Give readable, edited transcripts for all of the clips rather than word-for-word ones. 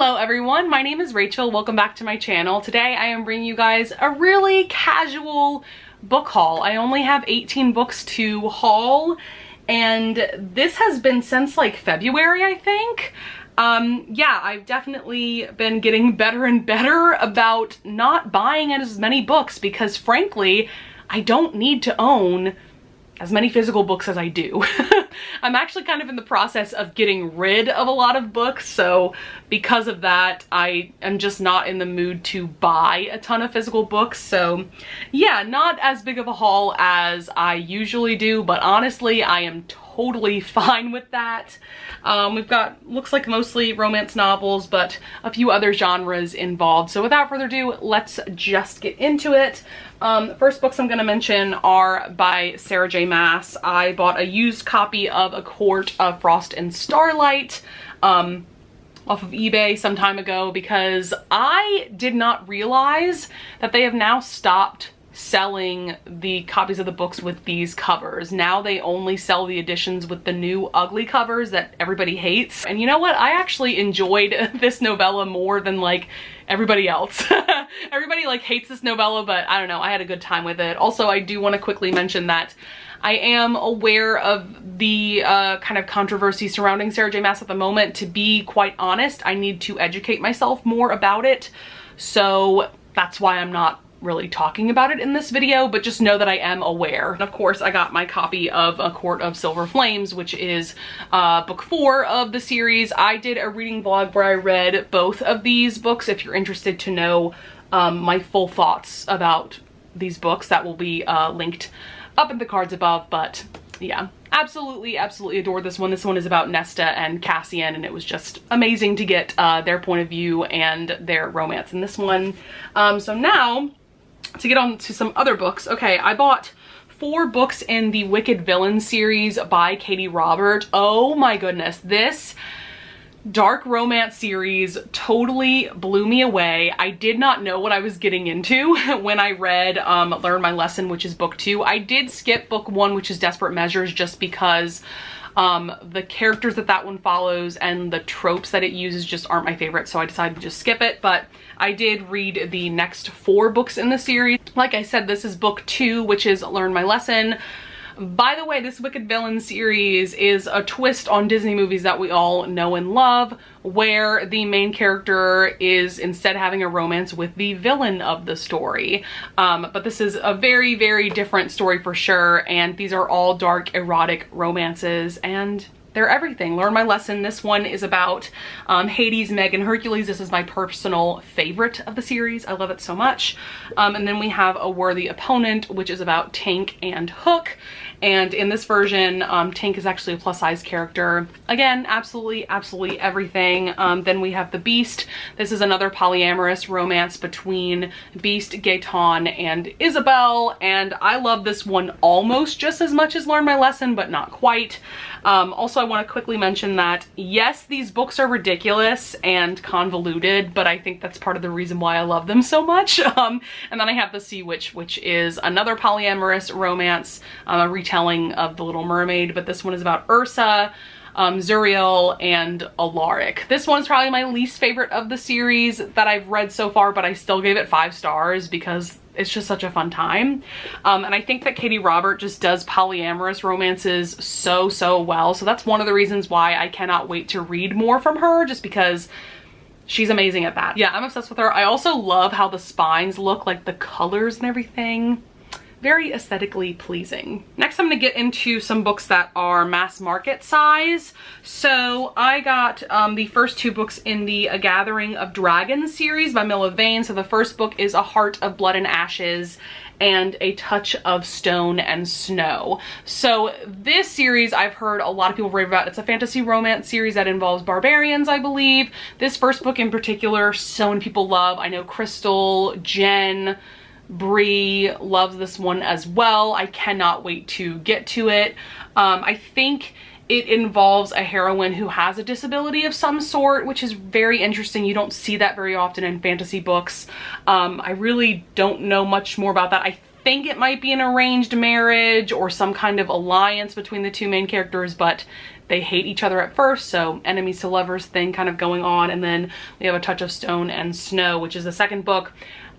Hello everyone, my name is Rachel. Welcome back to my channel. Today I am bringing you guys a really casual book haul. I only have 18 books to haul, and this has been since like February, I think. Yeah, I've definitely been getting better and better about not buying as many books because frankly, I don't need to own as many physical books as I do. I'm actually kind of in the process of getting rid of a lot of books, so because of that, I am just not in the mood to buy a ton of physical books. So yeah, not as big of a haul as I usually do, but honestly, I am totally fine with that. We've got, looks like mostly romance novels, but a few other genres involved. So without further ado, let's just get into it. First books I'm going to mention are by Sarah J. Maas. I bought a used copy of A Court of Frost and Starlight off of eBay some time ago because I did not realize that they have now stopped selling the copies of the books with these covers. Now they only sell the editions with the new ugly covers that everybody hates. And you know what? I actually enjoyed this novella more than like everybody else. Everybody like hates this novella, but I don't know, I had a good time with it. Also, I do want to quickly mention that I am aware of the kind of controversy surrounding Sarah J. Maas at the moment. To be quite honest, I need to educate myself more about it. So that's why I'm not really talking about it in this video, but just know that I am aware. And of course, I got my copy of A Court of Silver Flames, which is book 4 of the series. I did a reading vlog where I read both of these books. If you're interested to know my full thoughts about these books, that will be linked up in the cards above. But yeah, absolutely adore this one. This one is about Nesta and Cassian, and it was just amazing to get their point of view and their romance in this one. So now, to get on to some other books. Okay, I bought 4 books in the Wicked Villain series by Katie Robert. Oh my goodness, this dark romance series totally blew me away. I did not know what I was getting into when I read Learn My Lesson, which is book 2. I did skip book 1, which is Desperate Measures, just because the characters that one follows and the tropes that it uses just aren't my favorite, so I decided to just skip it. But I did read the next 4 books in the series. Like I said, this is book 2, which is Learn My Lesson. By the way, this Wicked Villain series is a twist on Disney movies that we all know and love, where the main character is instead having a romance with the villain of the story. But this is a very, very different story for sure, and these are all dark, erotic romances, and they're everything. Learn My Lesson. This one is about Hades, Meg, and Hercules. This is my personal favorite of the series. I love it so much. And then we have A Worthy Opponent, which is about Tank and Hook. And in this version, Tank is actually a plus-size character. Again, absolutely everything. Then we have The Beast. This is another polyamorous romance between Beast, Gaetan, and Isabel. And I love this one almost just as much as Learn My Lesson, but not quite. Also, I want to quickly mention that, yes, these books are ridiculous and convoluted, but I think that's part of the reason why I love them so much. And then I have The Sea Witch, which is another polyamorous romance, a retelling of The Little Mermaid, but this one is about Ursa, Zuriel, and Alaric. This one's probably my least favorite of the series that I've read so far, but I still gave it 5 stars because it's just such a fun time. And I think that Katie Robert just does polyamorous romances so well. So that's one of the reasons why I cannot wait to read more from her, just because she's amazing at that. Yeah, I'm obsessed with her. I also love how the spines look, like the colors and everything. Very aesthetically pleasing. Next, I'm gonna get into some books that are mass market size. So I got the first 2 books in the A Gathering of Dragons series by Milla Vane. So the first book is A Heart of Blood and Ashes and A Touch of Stone and Snow. So this series I've heard a lot of people rave about. It's a fantasy romance series that involves barbarians, I believe. This first book in particular, so many people love. I know Crystal, Jen, Bree loves this one as well. I cannot wait to get to it. I think it involves a heroine who has a disability of some sort, which is very interesting. You don't see that very often in fantasy books. I really don't know much more about that. I think it might be an arranged marriage or some kind of alliance between the 2 main characters, but they hate each other at first, so enemies to lovers thing kind of going on. And then we have A Touch of Stone and Snow, which is the second book.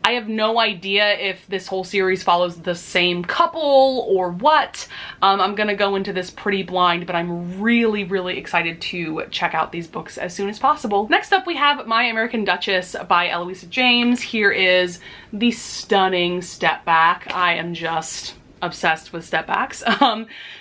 I have no idea if this whole series follows the same couple or what. I'm gonna go into this pretty blind, but I'm really, really excited to check out these books as soon as possible. Next up, we have My American Duchess by Eloisa James. Here is the stunning step back. I am just obsessed with step backs.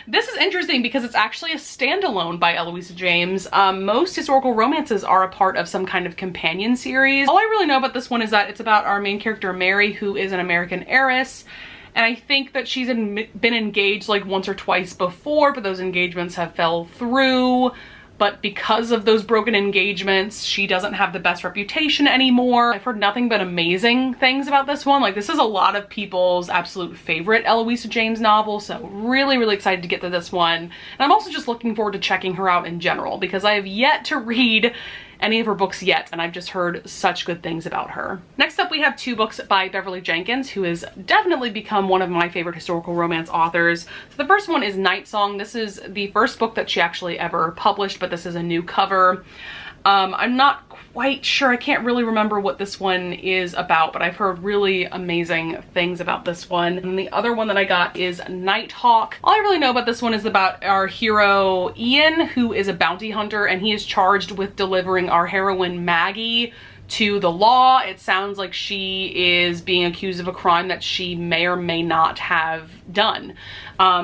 This is interesting because it's actually a standalone by Eloisa James. Most historical romances are a part of some kind of companion series. All I really know about this one is that it's about our main character Mary, who is an American heiress. And I think that she's been engaged like once or twice before, but those engagements have fell through. But because of those broken engagements, she doesn't have the best reputation anymore. I've heard nothing but amazing things about this one. Like, this is a lot of people's absolute favorite Eloisa James novel, so really, really excited to get to this one. And I'm also just looking forward to checking her out in general because I have yet to read any of her books yet, and I've just heard such good things about her. Next up, we have two books by Beverly Jenkins, who has definitely become one of my favorite historical romance authors. So the first one is Night Song. This is the first book that she actually ever published, but this is a new cover. I'm not quite sure, I can't really remember what this one is about, but I've heard really amazing things about this one. And the other one that I got is Nighthawk. All I really know about this one is about our hero Ian, who is a bounty hunter, and he is charged with delivering our heroine Maggie to the law. It sounds like she is being accused of a crime that she may or may not have done.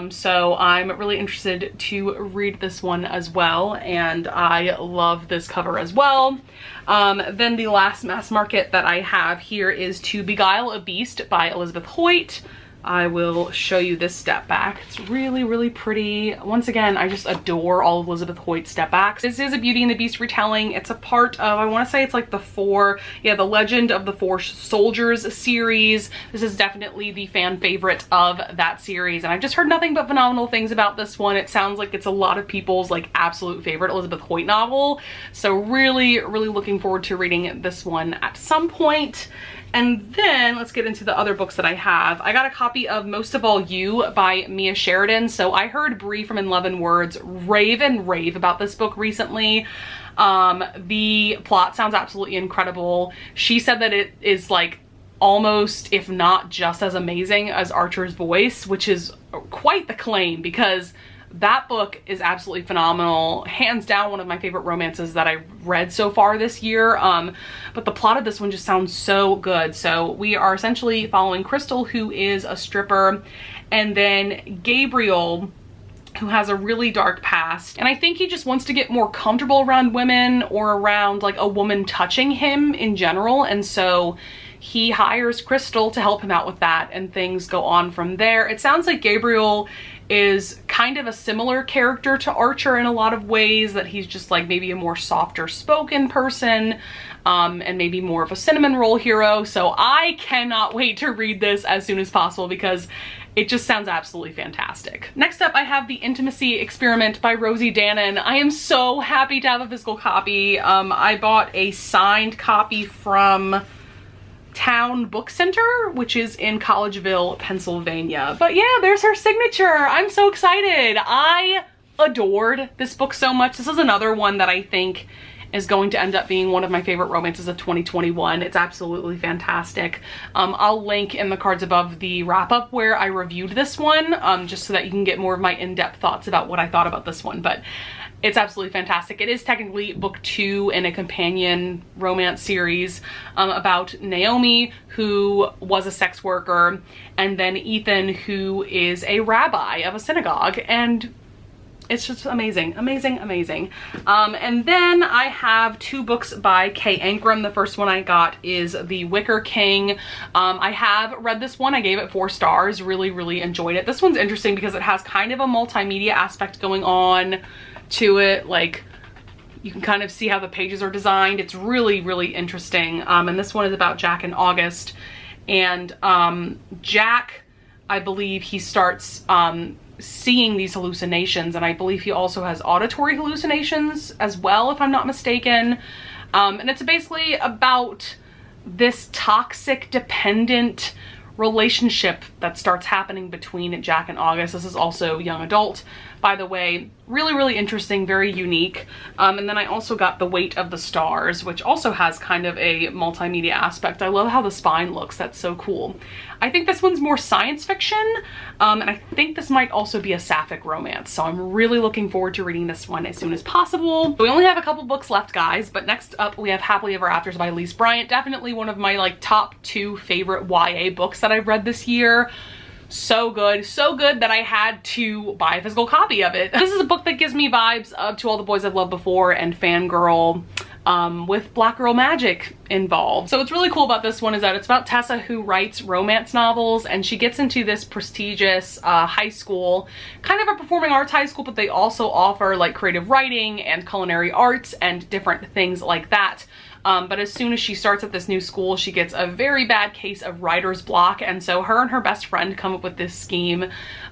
So I'm really interested to read this one as well, and I love this cover as well. Then the last mass market that I have here is To Beguile a Beast by Elizabeth Hoyt. I will show you this step back. It's really, really pretty. Once again, I just adore all of Elizabeth Hoyt's step backs. This is a Beauty and the Beast retelling. It's a part of, I want to say it's like the Legend of the Four Soldiers series. This is definitely the fan favorite of that series, and I've just heard nothing but phenomenal things about this one. It sounds like it's a lot of people's like absolute favorite Elizabeth Hoyt novel. So really, really looking forward to reading this one at some point. And then let's get into the other books that I have. I got a copy of Most of All You by Mia Sheridan. So I heard Brie from In Love and Words rave and rave about this book recently. The plot sounds absolutely incredible. She said that it is like almost, if not just as amazing as Archer's Voice, which is quite the claim because that book is absolutely phenomenal. Hands down one of my favorite romances that I've read so far this year. But the plot of this one just sounds so good. So we are essentially following Crystal, who is a stripper, and then Gabriel, who has a really dark past. And I think he just wants to get more comfortable around women or around like a woman touching him in general. And so he hires Crystal to help him out with that, and things go on from there. It sounds like Gabriel is kind of a similar character to Archer in a lot of ways, that he's just like maybe a more softer spoken person, and maybe more of a cinnamon roll hero. So I cannot wait to read this as soon as possible because it just sounds absolutely fantastic. Next up, I have The Intimacy Experiment by Rosie Danan. I am so happy to have a physical copy. I bought a signed copy from Town Book Center, which is in Collegeville, Pennsylvania. But yeah, there's her signature. I'm so excited. I adored this book so much. This is another one that I think is going to end up being one of my favorite romances of 2021. It's absolutely fantastic. I'll link in the cards above the wrap-up where I reviewed this one, just so that you can get more of my in-depth thoughts about what I thought about this one. But it's absolutely fantastic. It is technically book 2 in a companion romance series about Naomi, who was a sex worker, and then Ethan, who is a rabbi of a synagogue. And it's just amazing, amazing, amazing. And then I have 2 books by Kay Ankrum. The first one I got is The Wicker King. I have read this one. I gave it 4 stars. Really, really enjoyed it. This one's interesting because it has kind of a multimedia aspect going on to it. Like, you can kind of see how the pages are designed. It's really, really interesting. And this one is about Jack and August. And Jack, I believe he starts seeing these hallucinations, and I believe he also has auditory hallucinations as well, if I'm not mistaken. And it's basically about this toxic, dependent relationship that starts happening between Jack and August. This is also young adult, by the way. Really, really interesting, very unique. And then I also got The Weight of the Stars, which also has kind of a multimedia aspect. I love how the spine looks. That's so cool. I think this one's more science fiction, and I think this might also be a sapphic romance. So I'm really looking forward to reading this one as soon as possible. We only have a couple books left, guys, but next up we have Happily Ever Afters by Elise Bryant. Definitely one of my like top 2 favorite YA books that I've read this year. So good that I had to buy a physical copy of it. This is a book that gives me vibes of To All the Boys I've Loved Before and Fangirl, with black girl magic involved. So what's really cool about this one is that it's about Tessa, who writes romance novels, and she gets into this prestigious high school, kind of a performing arts high school, but they also offer like creative writing and culinary arts and different things like that. But as soon as she starts at this new school, she gets a very bad case of writer's block. And so her and her best friend come up with this scheme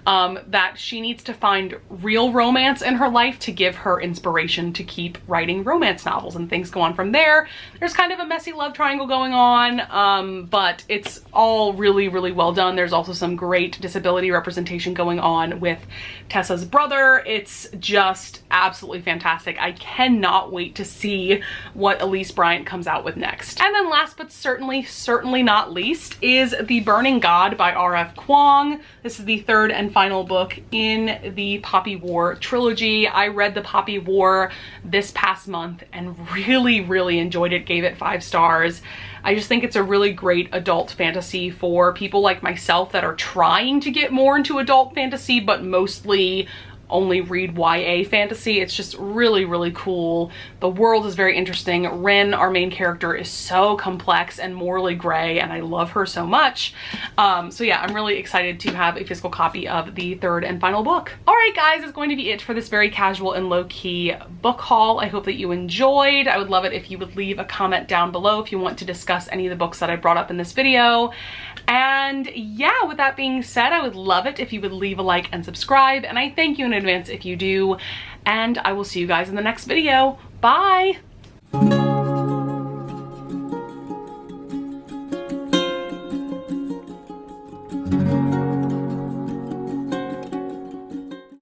that she needs to find real romance in her life to give her inspiration to keep writing romance novels, and things go on from there. There's kind of a messy love triangle going on, but it's all really, really well done. There's also some great disability representation going on with Tessa's brother. It's just absolutely fantastic. I cannot wait to see what Elise Bryant comes out with next. And then last but certainly not least is The Burning God by R.F. Kuang. This is the 3rd and final book in the Poppy War trilogy. I read the Poppy War this past month and really, really enjoyed it. Gave it 5 stars. I just think it's a really great adult fantasy for people like myself that are trying to get more into adult fantasy, but mostly only read YA fantasy. It's just really, really cool. The world is very interesting. Rin, our main character, is so complex and morally gray, and I love her so much. So yeah, I'm really excited to have a physical copy of the 3rd and final book. All right, guys, that's going to be it for this very casual and low-key book haul. I hope that you enjoyed. I would love it if you would leave a comment down below if you want to discuss any of the books that I brought up in this video. And yeah, with that being said, I would love it if you would leave a like and subscribe, and I thank you in advance if you do, and I will see you guys in the next video. Bye!